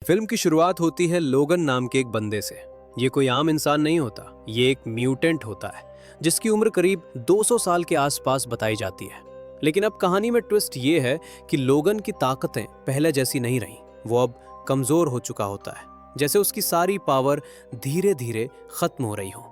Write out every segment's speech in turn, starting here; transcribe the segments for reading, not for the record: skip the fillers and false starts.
Film की शुरुआत होती है लोगन नाम के एक बंदे से। ये कोई आम इंसान नहीं होता, ये एक म्यूटेंट होता है जिसकी उम्र करीब 200 साल के आसपास बताई जाती है। लेकिन अब कहानी में ट्विस्ट ये है कि लोगन की ताकतें पहले जैसी नहीं रहीं। वो अब कमजोर हो चुका होता है, जैसे उसकी सारी पावर धीरे धीरे खत्म हो रही हो।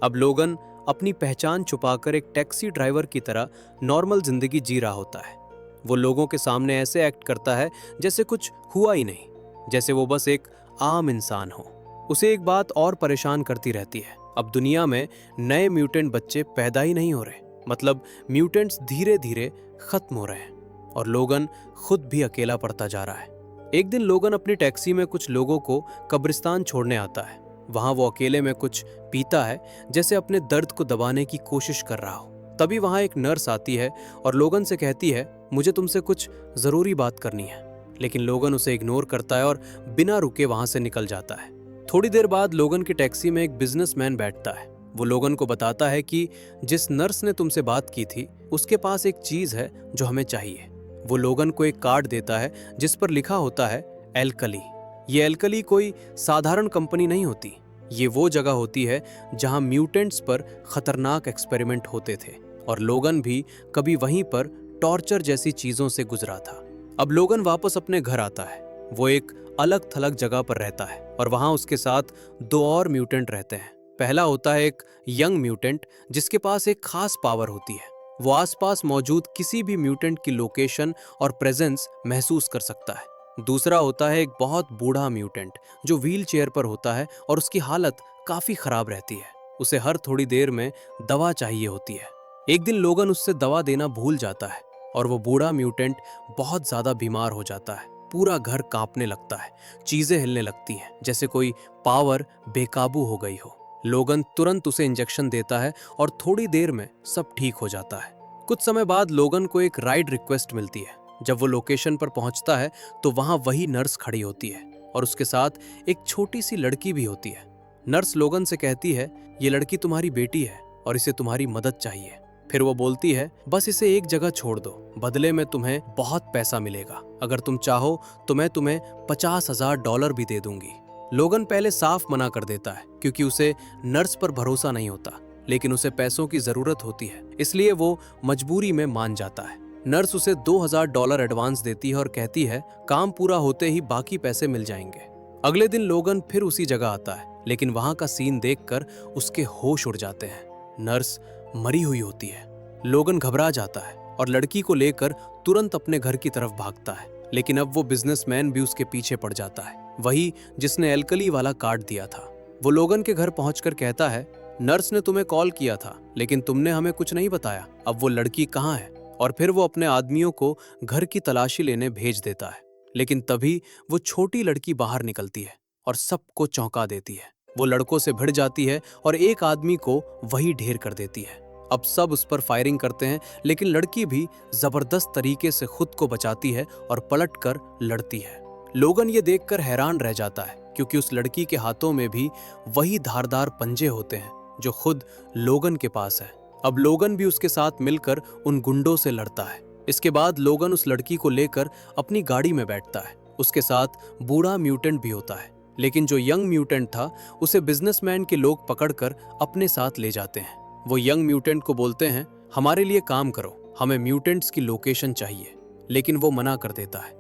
अब लोगन अपनी पहचान छुपाकर एक टैक्सी ड्राइवर की तरह नॉर्मल जिंदगी जी रहा होता है। वो लोगों के सामने ऐसे एक्ट करता है जैसे कुछ हुआ ही नहीं, जैसे वो बस एक आम इंसान हो। उसे एक बात और परेशान करती रहती है, अब दुनिया में नए म्यूटेंट बच्चे पैदा ही नहीं हो रहे। मतलब म्यूटेंट्स धीरे धीरे खत्म हो रहे हैं और लोगन खुद भी अकेला पड़ता जा रहा है। एक दिन लोगन अपनी टैक्सी में कुछ लोगों को कब्रिस्तान छोड़ने आता है। वहां वो अकेले में कुछ पीता है, जैसे अपने दर्द को दबाने की कोशिश कर रहा हो। तभी वहां एक नर्स आती है और लोगन से कहती है, मुझे तुमसे कुछ जरूरी बात करनी है। लेकिन लोगन उसे इग्नोर करता है और बिना रुके वहां से निकल जाता है। थोड़ी देर बाद लोगन की टैक्सी में एक बिजनेसमैन बैठता है। वो लोगन को बताता है कि जिस नर्स ने तुमसे बात की थी उसके पास एक चीज है जो हमें चाहिए। वो लोगन को एक कार्ड देता है जिस पर लिखा होता है एल्कली। ये एल्कली कोई साधारण कंपनी नहीं होती, ये वो जगह होती है जहां म्यूटेंट्स पर खतरनाक एक्सपेरिमेंट होते थे और लोगन भी कभी वहीं पर टॉर्चर जैसी चीजों से गुजरा था। अब लोगन वापस अपने घर आता है। वो एक अलग थलग जगह पर रहता है और वहां उसके साथ दो और म्यूटेंट रहते हैं। पहला होता है एक यंग म्यूटेंट जिसके पास एक खास पावर होती है। वो आसपास मौजूद किसी भी म्यूटेंट की लोकेशन और प्रेजेंस महसूस कर सकता है। दूसरा होता है एक बहुत बूढ़ा म्यूटेंट जो व्हील चेयर पर होता है और उसकी हालत काफी खराब रहती है। उसे हर थोड़ी देर में दवा चाहिए होती है। एक दिन लोगन उससे दवा देना भूल जाता है और वो बूढ़ा म्यूटेंट बहुत ज्यादा बीमार हो जाता है। पूरा घर कांपने लगता है, चीजें हिलने लगती हैं, जैसे कोई पावर बेकाबू हो गई हो। लोगन तुरंत उसे इंजेक्शन देता है और थोड़ी देर में सब ठीक हो जाता है। कुछ समय बाद लोगन को एक राइड रिक्वेस्ट मिलती है। जब वो लोकेशन पर पहुंचता है तो वहां वही नर्स खड़ी होती है और उसके साथ एक छोटी सी लड़की भी होती है। नर्स लोगन से कहती है, ये लड़की तुम्हारी बेटी है और इसे तुम्हारी मदद चाहिए। फिर वो बोलती है, बस इसे एक जगह छोड़ दो, बदले में तुम्हें बहुत पैसा मिलेगा। अगर तुम चाहो तो मैं तुम्हें $50,000 भी दे दूंगी। लोगन पहले साफ मना कर देता है क्योंकि उसे नर्स पर भरोसा नहीं होता, लेकिन उसे पैसों की जरूरत होती है, इसलिए वो मजबूरी में मान जाता है। नर्स उसे $2,000 एडवांस देती है और कहती है, काम पूरा होते ही बाकी पैसे मिल जाएंगे। अगले दिन लोगन फिर उसी जगह आता है, लेकिन वहां का सीन देखकर उसके होश उड़ जाते हैं। नर्स मरी हुई होती है। लोगन घबरा जाता है और लड़की को लेकर तुरंत अपने घर की तरफ भागता है, लेकिन अब वो बिजनेसमैन भी उसके पीछे पड़ जाता है, वही जिसने एल्कली वाला कार्ड दिया था। वो लोगन के घर पहुंचकर कहता है, नर्स ने तुम्हें कॉल किया था लेकिन तुमने हमें कुछ नहीं बताया, अब वो लड़की कहाँ है? और फिर वो अपने आदमियों को घर की तलाशी लेने भेज देता है। लेकिन तभी वो छोटी लड़की बाहर निकलती है और सबको चौंका देती है। वो लड़कों से भिड़ जाती है और एक आदमी को वही ढेर कर देती है। अब सब उस पर फायरिंग करते हैं, लेकिन लड़की भी जबरदस्त तरीके से खुद को बचाती है और पलटकर लड़ती है। लोगन ये देखकर हैरान रह जाता है क्योंकि उस लड़की के हाथों में भी वही धारदार पंजे होते हैं जो खुद लोगन के पास है। अब लोगन भी उसके साथ मिलकर उन गुंडों से लड़ता है। इसके बाद लोगन उस लड़की को लेकर अपनी गाड़ी में बैठता है। उसके साथ बूढ़ा म्यूटेंट भी होता है, लेकिन जो यंग म्यूटेंट था उसे बिजनेसमैन के लोग पकड़कर अपने साथ ले जाते हैं। वो यंग म्यूटेंट को बोलते हैं, हमारे लिए काम करो, हमें म्यूटेंट्स की लोकेशन चाहिए, लेकिन वो मना कर देता है।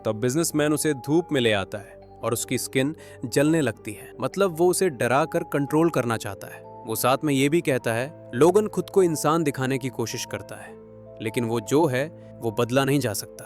तब बिजनेसमैन उसे धूप में ले आता है और उसकी स्किन जलने लगती है। मतलब वो उसे डरा कर कंट्रोल करना चाहता है। वो साथ में ये भी कहता है, लोगन खुद को इंसान दिखाने की कोशिश करता है, लेकिन वो जो है वो बदला नहीं जा सकता।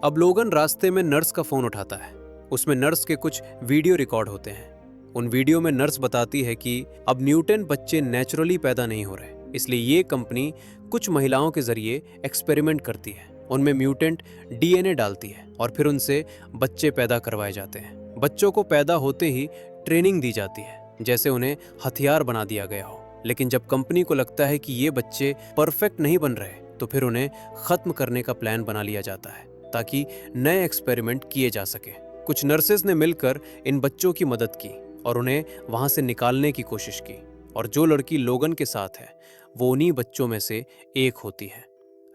अब लोगन रास्ते में नर्स का फोन उठाता है। उसमें नर्स के कुछ वीडियो रिकॉर्ड होते हैं। उन वीडियो में नर्स बताती है कि अब म्यूटेंट बच्चे नेचुरली पैदा नहीं हो रहे, इसलिए ये कंपनी कुछ महिलाओं के जरिए एक्सपेरिमेंट करती है। उनमें म्यूटेंट डीएनए डालती है और फिर उनसे बच्चे पैदा करवाए जाते हैं। बच्चों को पैदा होते ही ट्रेनिंग दी जाती है, जैसे उन्हें हथियार बना दिया गया हो। लेकिन जब कंपनी को लगता है कि ये बच्चे परफेक्ट नहीं बन रहे, तो फिर उन्हें खत्म करने का प्लान बना लिया जाता है ताकि नए एक्सपेरिमेंट किए जा सके। कुछ नर्सेज ने मिलकर इन बच्चों की मदद की और उन्हें वहां से निकालने की कोशिश की, और जो लड़की लोगन के साथ है वो उन्हीं बच्चों में से एक होती है।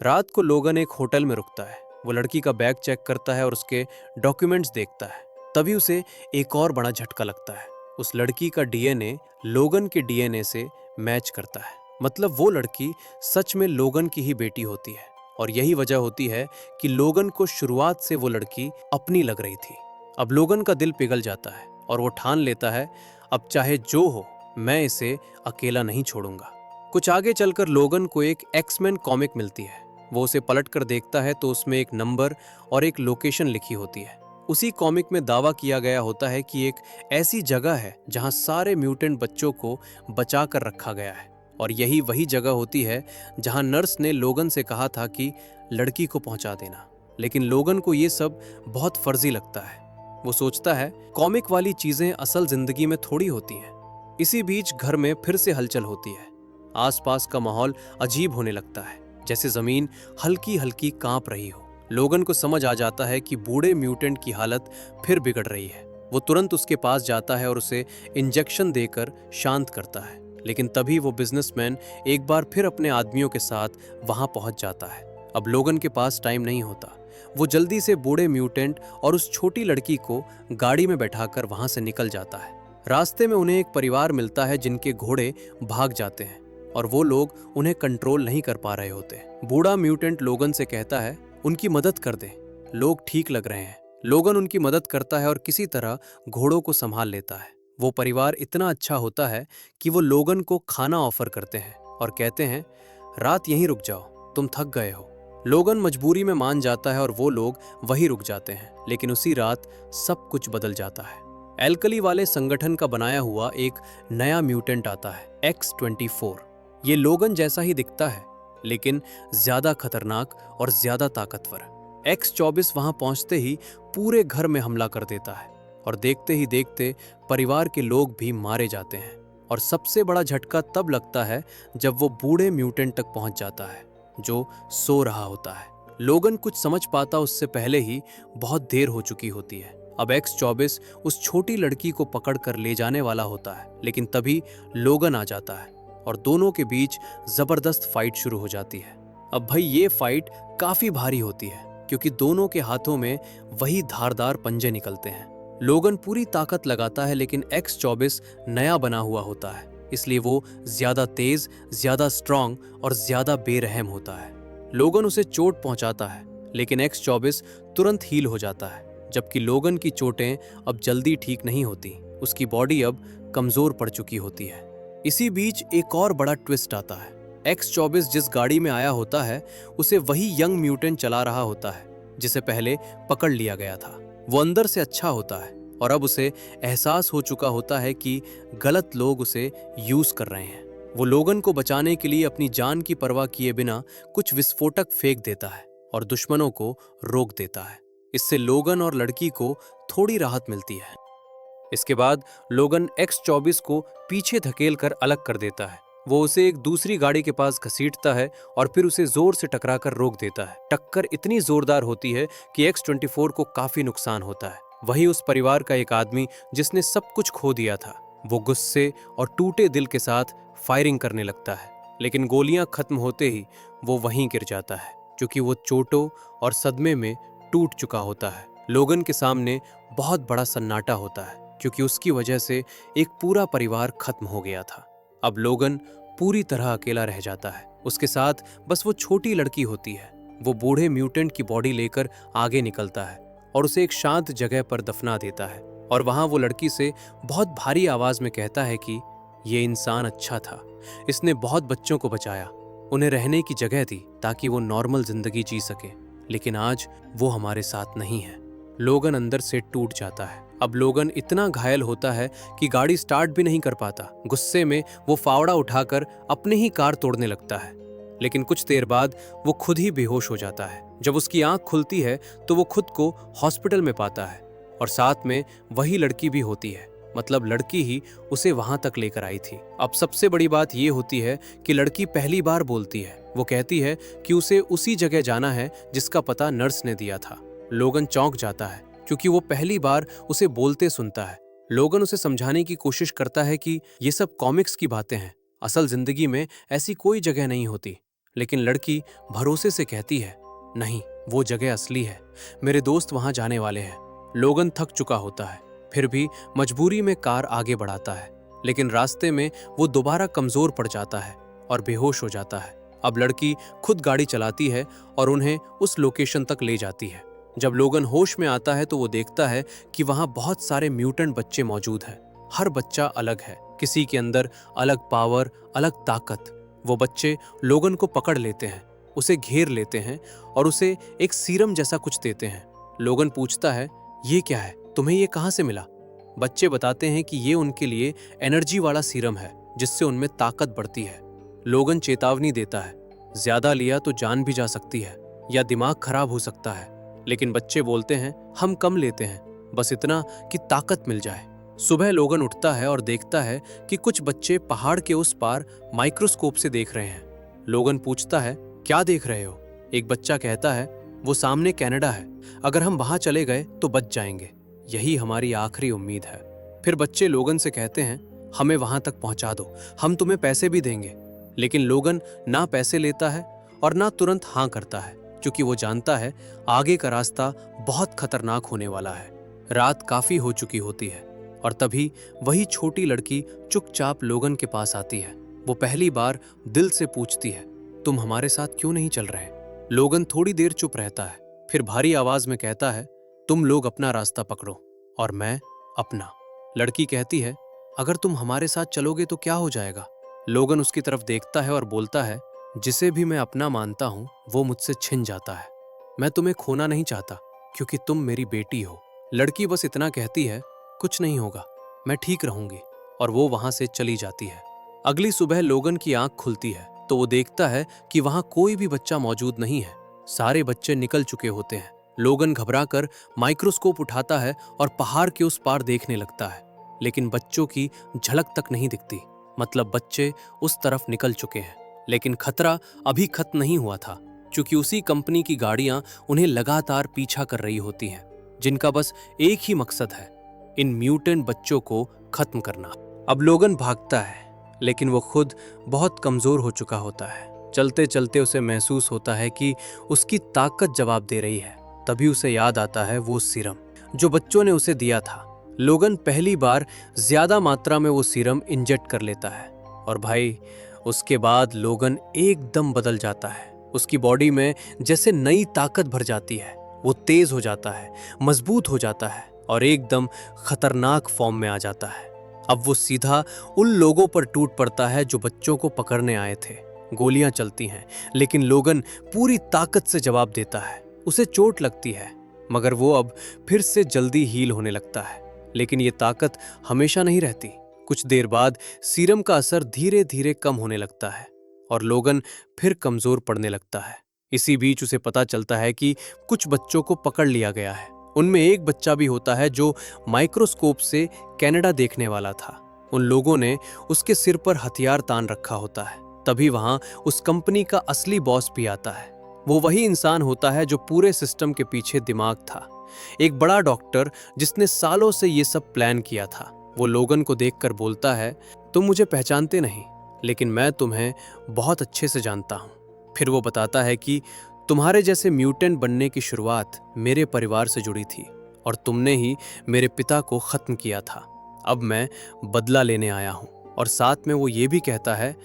रात को लोगन एक होटल में रुकता है। वो लड़की का बैग चेक करता है और उसके डॉक्यूमेंट्स देखता है। तभी उसे एक और बड़ा झटका लगता है। उस लड़की का डीएनए लोगन के डीएनए से मैच करता है। मतलब वो लड़की सच में लोगन की ही बेटी होती है। और यही वजह होती है कि लोगन को शुरुआत से वो लड़की अपनी लग रही थी। अब लोगन का दिल पिघल जाता है और वो ठान लेता है, अब चाहे जो हो, मैं इसे अकेला नहीं छोड़ूंगा। कुछ आगे चलकर लोगन को एक एक्समैन कॉमिक मिलती है। वो उसे पलट कर देखता है तो उसमें एक नंबर और एक लोकेशन लिखी होती है। उसी कॉमिक में दावा किया गया होता है कि एक ऐसी जगह है जहां सारे म्यूटेंट बच्चों को बचा कर रखा गया है। और यही वही जगह होती है जहां नर्स ने लोगन से कहा था कि लड़की को पहुंचा देना। लेकिन लोगन को ये सब बहुत फर्जी लगता है। वो सोचता है कॉमिक वाली चीजें असल जिंदगी में थोड़ी होती हैं। इसी बीच घर में फिर से हलचल होती है। आसपास का माहौल अजीब होने लगता है, जैसे जमीन हल्की हल्की कांप रही हो। लोगन को समझ आ जाता है कि बूढ़े म्यूटेंट की हालत फिर बिगड़ रही है। वो तुरंत उसके पास जाता है और उसे इंजेक्शन देकर शांत करता है। लेकिन तभी वो बिजनेसमैन एक बार फिर अपने आदमियों के साथ वहां पहुंच जाता है। अब लोगन के पास टाइम नहीं होता। वो जल्दी से बूढ़े म्यूटेंट और उस छोटी लड़की को गाड़ी में बैठाकर वहां से निकल जाता है। रास्ते में उन्हें एक परिवार मिलता है जिनके घोड़े भाग जाते हैं और वो लोग उन्हें कंट्रोल नहीं कर पा रहे होते। बूढ़ा म्यूटेंट लोगन से कहता है उनकी मदद कर दे, लोग ठीक लग रहे हैं। लोगन उनकी मदद करता है और किसी तरह घोड़ों को संभाल लेता है। वो परिवार इतना अच्छा होता है कि वो लोगन को खाना ऑफर करते हैं और कहते हैं रात यहीं रुक जाओ, तुम थक गए हो। लोगन मजबूरी में मान जाता है और वो लोग वहीं रुक जाते हैं। लेकिन उसी रात सब कुछ बदल जाता है। एल्कली वाले संगठन का बनाया हुआ एक नया म्यूटेंट आता है, X-24। ये लोगन जैसा ही दिखता है लेकिन ज्यादा खतरनाक और ज्यादा ताकतवर। X-24 वहां पहुंचते ही पूरे घर में हमला कर देता है और देखते ही देखते परिवार के लोग भी मारे जाते हैं। और सबसे बड़ा झटका तब लगता है जब वो बूढ़े म्यूटेंट तक पहुंच जाता है जो सो रहा होता है। लोगन कुछ समझ पाता उससे पहले ही बहुत देर हो चुकी होती है। अब X-24 उस छोटी लड़की को पकड़ कर ले जाने वाला होता है, लेकिन तभी लोगन आ जाता है और दोनों के बीच जबरदस्त फाइट शुरू हो जाती है। अब भाई ये फाइट काफी भारी होती है क्योंकि दोनों के हाथों में वही धारदार पंजे निकलते हैं। लोगन पूरी ताकत लगाता है लेकिन X-24 नया बना हुआ होता है, इसलिए वो ज्यादा तेज, ज्यादा स्ट्रांग और ज्यादा बेरहम होता है। लोगन उसे चोट पहुंचाता है लेकिन X-24 तुरंत हील हो जाता है, जबकि लोगन की चोटें अब जल्दी ठीक नहीं होती। उसकी बॉडी अब कमजोर पड़ चुकी होती है। इसी बीच एक और बड़ा ट्विस्ट आता है। X-24 जिस गाड़ी में आया होता है उसे वही यंग म्यूटेंट चला रहा होता है जिसे पहले पकड़ लिया गया था। वो अंदर से अच्छा होता है और अब उसे एहसास हो चुका होता है कि गलत लोग उसे यूज कर रहे हैं। वो लोगन को बचाने के लिए अपनी जान की परवाह किए बिना कुछ विस्फोटक फेंक देता है और दुश्मनों को रोक देता है। इससे लोगन और लड़की को थोड़ी राहत मिलती है। इसके बाद लोगन X-24 को पीछे धकेल कर अलग कर देता है। वो उसे एक दूसरी गाड़ी के पास घसीटता है और फिर उसे जोर से टकराकर रोक देता है। टक्कर इतनी जोरदार होती है कि X-24 को काफी नुकसान होता है। वही उस परिवार का एक आदमी जिसने सब कुछ खो दिया था, वो गुस्से और टूटे दिल के साथ फायरिंग करने लगता है। लेकिन गोलियां खत्म होते ही वो वहीं गिर जाता है क्योंकि वो चोटों और सदमे में टूट चुका होता है। लोगन के सामने बहुत बड़ा सन्नाटा होता है क्योंकि उसकी वजह से एक पूरा परिवार खत्म हो गया था। अब लोगन पूरी तरह अकेला रह जाता है। उसके साथ बस वो छोटी लड़की होती है। वो बूढ़े म्यूटेंट की बॉडी लेकर आगे निकलता है और उसे एक शांत जगह पर दफना देता है। और वहां वो लड़की से बहुत भारी आवाज में कहता है कि ये इंसान अच्छा था, इसने बहुत बच्चों को बचाया, उन्हें रहने की जगह दी ताकि वो नॉर्मल जिंदगी जी सके, लेकिन आज वो हमारे साथ नहीं है। लोगन अंदर से टूट जाता है। अब लोगन इतना घायल होता है कि गाड़ी स्टार्ट भी नहीं कर पाता। गुस्से में वो फावड़ा उठाकर अपने ही कार तोड़ने लगता है, लेकिन कुछ देर बाद वो खुद ही बेहोश हो जाता है। जब उसकी आंख खुलती है तो वो खुद को हॉस्पिटल में पाता है और साथ में वही लड़की भी होती है। मतलब लड़की ही उसे वहां तक लेकर आई थी। अब सबसे बड़ी बात ये होती है कि लड़की पहली बार बोलती है। वो कहती है कि उसे उसी जगह जाना है जिसका पता नर्स ने दिया था। लोगन चौंक जाता है क्योंकि वो पहली बार उसे बोलते सुनता है। लोगन उसे समझाने की कोशिश करता है कि ये सब कॉमिक्स की बातें हैं, असल जिंदगी में ऐसी कोई जगह नहीं होती। लेकिन लड़की भरोसे से कहती है, नहीं, वो जगह असली है, मेरे दोस्त वहां जाने वाले हैं लोगन थक चुका होता है, फिर भी मजबूरी में कार आगे बढ़ाता है, लेकिन रास्ते में वो दोबारा कमजोर पड़ जाता है और बेहोश हो जाता है। अब लड़की खुद गाड़ी चलाती है और उन्हें उस लोकेशन तक ले जाती है। जब लोगन होश में आता है तो वो देखता है कि वहां बहुत सारे म्यूटेंट बच्चे मौजूद हैं। हर बच्चा अलग है, किसी के अंदर अलग पावर, अलग ताकत। वो बच्चे लोगन को पकड़ लेते हैं, उसे घेर लेते हैं और उसे एक सीरम जैसा कुछ देते हैं। लोगन पूछता है, ये क्या है, तुम्हें ये कहां से मिला? बच्चे बताते हैं कि ये उनके लिए एनर्जी वाला सीरम है, जिससे उनमें ताकत बढ़ती है। लोगन चेतावनी देता है, ज्यादा लिया तो जान भी जा सकती है या दिमाग खराब हो सकता है, लेकिन बच्चे बोलते हैं, हम कम लेते हैं, बस इतना कि ताकत मिल जाए। सुबह लोगन उठता है और देखता है कि कुछ बच्चे पहाड़ के उस पार माइक्रोस्कोप से देख रहे हैं। लोगन पूछता है, क्या देख रहे हो? एक बच्चा कहता है, वो सामने कनाडा है, अगर हम वहां चले गए तो बच जाएंगे, यही हमारी आखिरी उम्मीद है। फिर बच्चे लोगन से कहते हैं, हमें वहां तक पहुंचा दो, हम तुम्हें पैसे भी देंगे। लेकिन लोगन ना पैसे लेता है और ना तुरंत हाँ करता है, क्योंकि वो जानता है आगे का रास्ता बहुत खतरनाक होने वाला है। रात काफी हो चुकी होती है और तभी वही छोटी लड़की चुपचाप लोगन के पास आती है। वो पहली बार दिल से पूछती है, तुम हमारे साथ क्यों नहीं चल रहे? लोगन थोड़ी देर चुप रहता है, फिर भारी आवाज में कहता है, तुम लोग अपना रास्ता पकड़ो और मैं अपना। लड़की कहती है, अगर तुम हमारे साथ चलोगे तो क्या हो जाएगा? लोगन उसकी तरफ देखता है और बोलता है, जिसे भी मैं अपना मानता हूं वो मुझसे छिन जाता है। मैं तुम्हें खोना नहीं चाहता क्योंकि तुम मेरी बेटी हो। लड़की बस इतना कहती है, कुछ नहीं होगा, मैं ठीक रहूंगी, और वो वहां से चली जाती है। अगली सुबह लोगन की आंख खुलती है तो वो देखता है कि वहां कोई भी बच्चा मौजूद नहीं है, सारे बच्चे निकल चुके होते हैं। लोगन घबराकर माइक्रोस्कोप उठाता है और पहाड़ के उस पार देखने लगता है, लेकिन बच्चों की झलक तक नहीं दिखती। मतलब बच्चे उस तरफ निकल चुके हैं, लेकिन खतरा अभी खत्म नहीं हुआ था, क्योंकि उसी कंपनी की गाड़ियां उन्हें लगातार पीछा कर रही होती हैं, जिनका बस एक ही मकसद है, इन म्यूटेंट बच्चों को खत्म करना। अब लोगन भागता है, लेकिन वो खुद बहुत कमजोर हो चुका होता है। चलते चलते उसे महसूस होता है कि उसकी ताकत जवाब दे रही है। तभी उसे याद आता है वो सीरम जो बच्चों ने उसे दिया था। लोगन पहली बार ज्यादा मात्रा में वो सीरम इंजेक्ट कर लेता है और भाई उसके बाद लोगन एकदम बदल जाता है। उसकी बॉडी में जैसे नई ताकत भर जाती है, वो तेज हो जाता है, मजबूत हो जाता है और एकदम खतरनाक फॉर्म में आ जाता है। अब वो सीधा उन लोगों पर टूट पड़ता है जो बच्चों को पकड़ने आए थे। गोलियां चलती हैं, लेकिन लोगन पूरी ताकत से जवाब देता है। उसे चोट लगती है, मगर वो अब फिर से जल्दी हील होने लगता है। लेकिन ये ताकत हमेशा नहीं रहती। कुछ देर बाद सीरम का असर धीरे धीरे कम होने लगता है और लोगन फिर कमजोर पड़ने लगता है। इसी बीच उसे पता चलता है कि कुछ बच्चों को पकड़ लिया गया है। उनमें एक बच्चा भी होता है जो माइक्रोस्कोप से कनाडा देखने वाला था। उन लोगों ने उसके सिर पर हथियार तान रखा होता है। तभी वहां उस कंपनी का असली बॉस भी आता है। वो वही इंसान होता है जो पूरे सिस्टम के पीछे दिमाग था, एक बड़ा डॉक्टर जिसने सालों से ये सब प्लान किया था। वो लोगन को देखकर बोलता है, तुम मुझे पहचानते नहीं, लेकिन मैं तुम्हें बहुत अच्छे से जानता हूँ। फिर वो बताता है कि तुम्हारे जैसे म्यूटेंट बनने की शुरुआत मेरे परिवार से जुड़ी थी और तुमने ही मेरे पिता को खत्म किया था। अब मैं बदला लेने आया हूँ। और साथ में वो ये भी कहता है,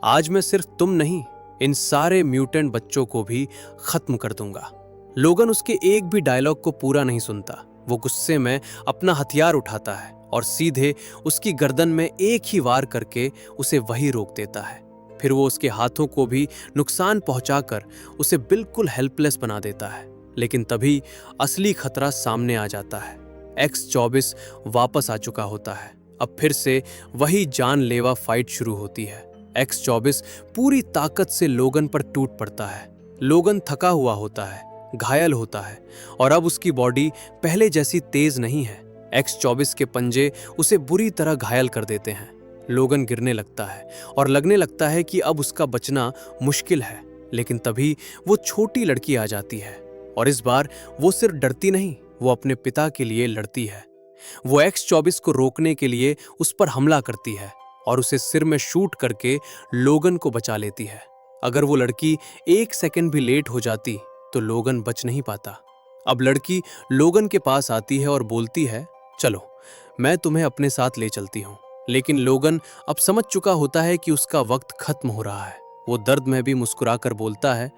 आज मैं सिर्फ तुम नहीं, इन सारे म्यूटेंट बच्चों को भी खत्म कर दूंगा। लोगन उसके एक भी डायलॉग को पूरा नहीं सुनता। वो गुस्से में अपना हथियार उठाता है और सीधे उसकी गर्दन में एक ही वार करके उसे वहीं रोक देता है। फिर वो उसके हाथों को भी नुकसान पहुंचाकर उसे बिल्कुल हेल्पलेस बना देता है। लेकिन तभी असली खतरा सामने आ जाता है। X-24 वापस आ चुका होता है। अब फिर से वही जानलेवा फाइट शुरू होती है। X-24 पूरी ताकत से लोगन पर टूट पड़ता है। लोगन थका हुआ होता है, घायल होता है और अब उसकी बॉडी पहले जैसी तेज नहीं है। X-24 के पंजे उसे बुरी तरह घायल कर देते हैं। लोगन गिरने लगता है और लगने लगता है कि अब उसका बचना मुश्किल है। लेकिन तभी वो छोटी लड़की आ जाती है और इस बार वो सिर्फ डरती नहीं, वो अपने पिता के लिए लड़ती है। वो X-24 को रोकने के लिए उस पर हमला करती है और उसे सिर में शूट करके लोगन को बचा लेती है। अगर वो लड़की एक सेकंड भी लेट हो जाती तो लोगन बच नहीं पाता। अब लड़की लोगन के पास आती है और बोलती है, चलो मैं तुम्हें अपने साथ ले चलती हूँ। लेकिन लोगन अब समझ चुका होता है कि उसका वक्त खत्म हो रहा है। वो दर्द में भी मुस्कुराकर बोलता है,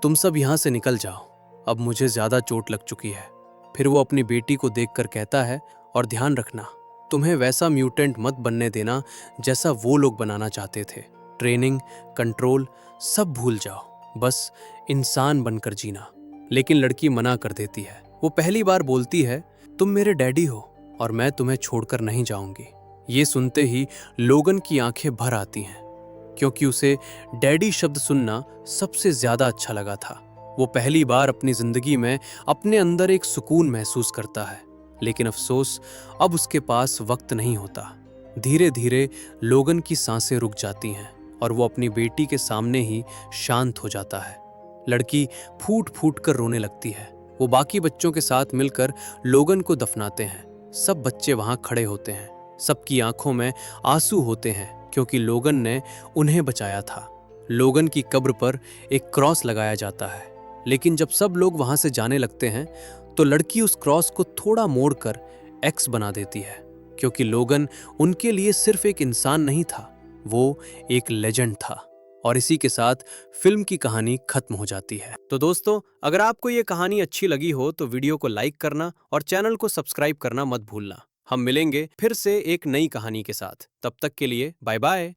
तुम सब यहाँ से निकल जाओ, अब मुझे ज्यादा चोट लग चुकी है। फिर वो अपनी बेटी को देखकर कहता है, और ध्यान रखना, तुम्हें वैसा म्यूटेंट मत बनने देना जैसा वो लोग बनाना चाहते थे। ट्रेनिंग, कंट्रोल सब भूल जाओ, बस इंसान बनकर जीना। लेकिन लड़की मना कर देती है। वो पहली बार बोलती है, तुम मेरे डैडी हो और मैं तुम्हें छोड़कर नहीं जाऊंगी। ये सुनते ही लोगन की आंखें भर आती हैं, क्योंकि उसे डैडी शब्द सुनना सबसे ज्यादा अच्छा लगा था। वो पहली बार अपनी जिंदगी में अपने अंदर एक सुकून महसूस करता है। लेकिन अफसोस, अब उसके पास वक्त नहीं होता। धीरे धीरे लोगन की सांसें रुक जाती हैं और वो अपनी बेटी के सामने ही शांत हो जाता है। लड़की फूट फूट कर रोने लगती है। वो बाकी बच्चों के साथ मिलकर लोगन को दफनाते हैं। सब बच्चे वहां खड़े होते हैं। सबकी आंखों में आंसू होते हैं, क्योंकि लोगन ने उन्हें बचाया था। लोगन की कब्र पर एक क्रॉस लगाया जाता है। लेकिन जब सब लोग वहां से जाने लगते हैं तो लड़की उस क्रॉस को थोड़ा मोड़कर एक्स बना देती है, क्योंकि लोगन उनके लिए सिर्फ एक इंसान नहीं था, वो एक लेजेंड था। और इसी के साथ फिल्म की कहानी खत्म हो जाती है। तो दोस्तों, अगर आपको ये कहानी अच्छी लगी हो तो वीडियो को लाइक करना और चैनल को सब्सक्राइब करना मत भूलना। हम मिलेंगे फिर से एक नई कहानी के साथ। तब तक के लिए बाय बाय।